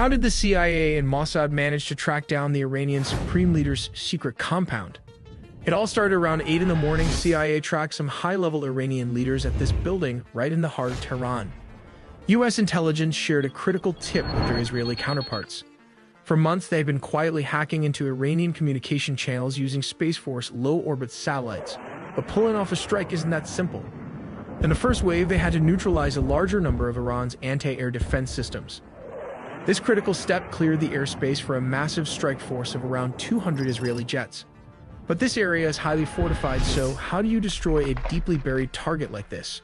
How did the CIA and Mossad manage to track down the Iranian Supreme Leader's secret compound? It all started around 8 in the morning. CIA tracked some high-level Iranian leaders at this building right in the heart of Tehran. U.S. intelligence shared a critical tip with their Israeli counterparts. For months, they had been quietly hacking into Iranian communication channels using Space Force low-orbit satellites. But pulling off a strike isn't that simple. In the first wave, they had to neutralize a larger number of Iran's anti-air defense systems. This critical step cleared the airspace for a massive strike force of around 200 Israeli jets. But this area is highly fortified, so how do you destroy a deeply buried target like this?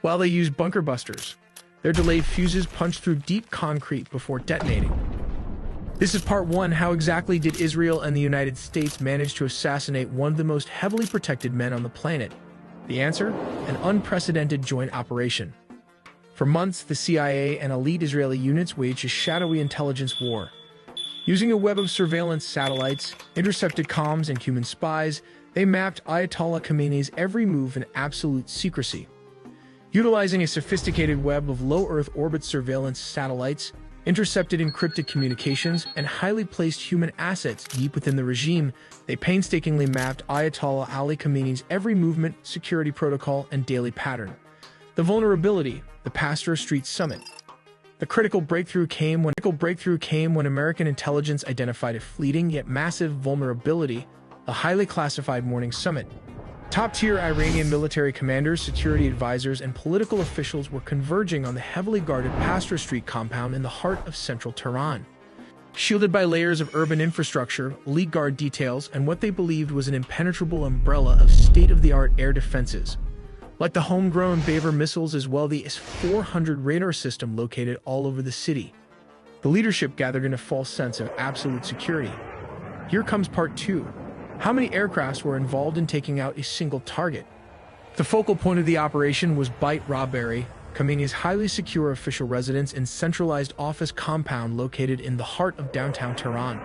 Well, they use bunker busters. Their delayed fuses punch through deep concrete before detonating. This is part 1. How exactly did Israel and the United States manage to assassinate one of the most heavily protected men on the planet? The answer? An unprecedented joint operation. For months, the CIA and elite Israeli units waged a shadowy intelligence war. Using a web of surveillance satellites, intercepted comms, and human spies, they mapped Ayatollah Khamenei's every move in absolute secrecy. Utilizing a sophisticated web of low Earth orbit surveillance satellites, intercepted encrypted communications, and highly placed human assets deep within the regime, they painstakingly mapped Ayatollah Ali Khamenei's every movement, security protocol, and daily pattern. The vulnerability, the Pasteur Street Summit. The critical breakthrough came when American intelligence identified a fleeting yet massive vulnerability, the highly classified Morning Summit. Top-tier Iranian military commanders, security advisors, and political officials were converging on the heavily guarded Pasteur Street compound in the heart of central Tehran. Shielded by layers of urban infrastructure, elite guard details, and what they believed was an impenetrable umbrella of state-of-the-art air defenses. Like the homegrown Baver missiles as well the S-400 radar system located all over the city. The leadership gathered in a false sense of absolute security. Here comes part 2. How many aircrafts were involved in taking out a single target? The focal point of the operation was Beit Rabari, Khamenei's highly secure official residence and centralized office compound located in the heart of downtown Tehran.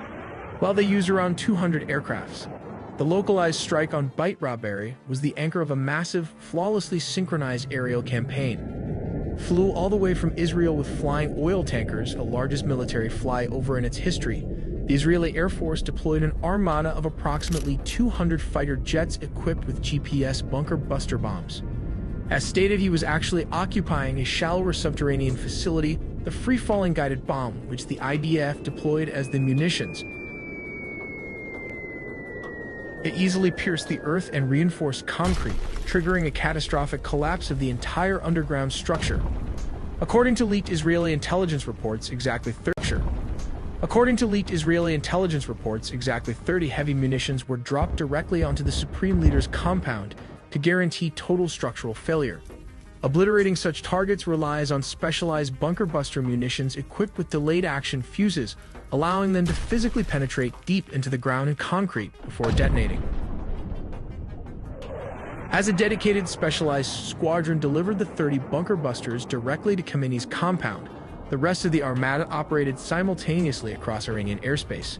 While they used around 200 aircrafts, the localized strike on Beit Rabari was the anchor of a massive, flawlessly synchronized aerial campaign. Flew all the way from Israel with flying oil tankers, the largest military flyover in its history. The Israeli Air Force deployed an armada of approximately 200 fighter jets equipped with GPS bunker buster bombs. As stated, he was actually occupying a shallower subterranean facility, the free-falling guided bomb, which the IDF deployed as the munitions. It easily pierced the earth and reinforced concrete, triggering a catastrophic collapse of the entire underground structure. According to leaked Israeli intelligence reports, exactly 30 heavy munitions were dropped directly onto the Supreme Leader's compound to guarantee total structural failure. Obliterating such targets relies on specialized bunker buster munitions equipped with delayed action fuses, allowing them to physically penetrate deep into the ground and concrete before detonating. As a dedicated specialized squadron delivered the 30 bunker busters directly to Khamenei's compound, the rest of the armada operated simultaneously across Iranian airspace.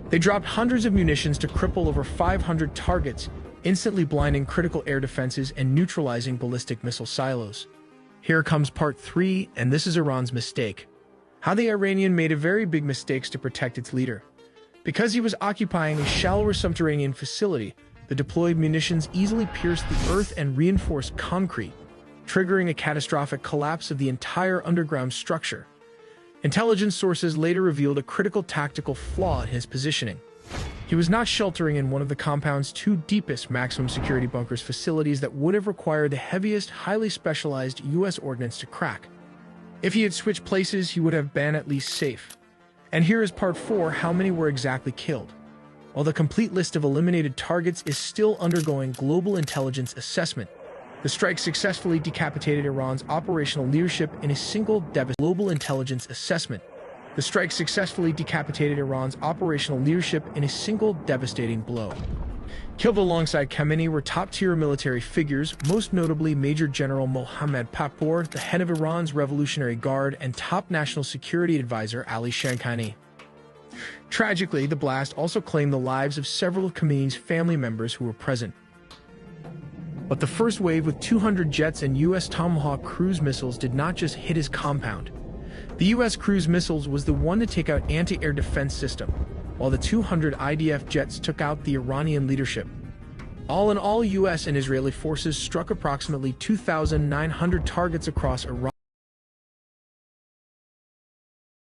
They dropped hundreds of munitions to cripple over 500 targets, instantly blinding critical air defenses and neutralizing ballistic missile silos. Here comes part 3, and this is Iran's mistake. How the Iranian made a very big mistake to protect its leader. Because he was occupying a shallower subterranean facility, the deployed munitions easily pierced the earth and reinforced concrete, triggering a catastrophic collapse of the entire underground structure. Intelligence sources later revealed a critical tactical flaw in his positioning. He was not sheltering in one of the compound's 2 deepest maximum security bunkers facilities that would have required the heaviest, highly specialized U.S. ordnance to crack. If he had switched places, he would have been at least safe. And here is part 4, how many were exactly killed. While the complete list of eliminated targets is still undergoing global intelligence assessment, the strike successfully decapitated Iran's operational leadership in a single global intelligence assessment. The strike successfully decapitated Iran's operational leadership in a single devastating blow. Killed alongside Khamenei were top-tier military figures, most notably Major General Mohammad Pakpour, the head of Iran's Revolutionary Guard, and top national security advisor Ali Shamkhani. Tragically, the blast also claimed the lives of several of Khamenei's family members who were present. But the first wave with 200 jets and U.S. Tomahawk cruise missiles did not just hit his compound. The U.S. cruise missiles was the one to take out anti-air defense system, while the 200 IDF jets took out the Iranian leadership. All in all, U.S. and Israeli forces struck approximately 2,900 targets across Iran.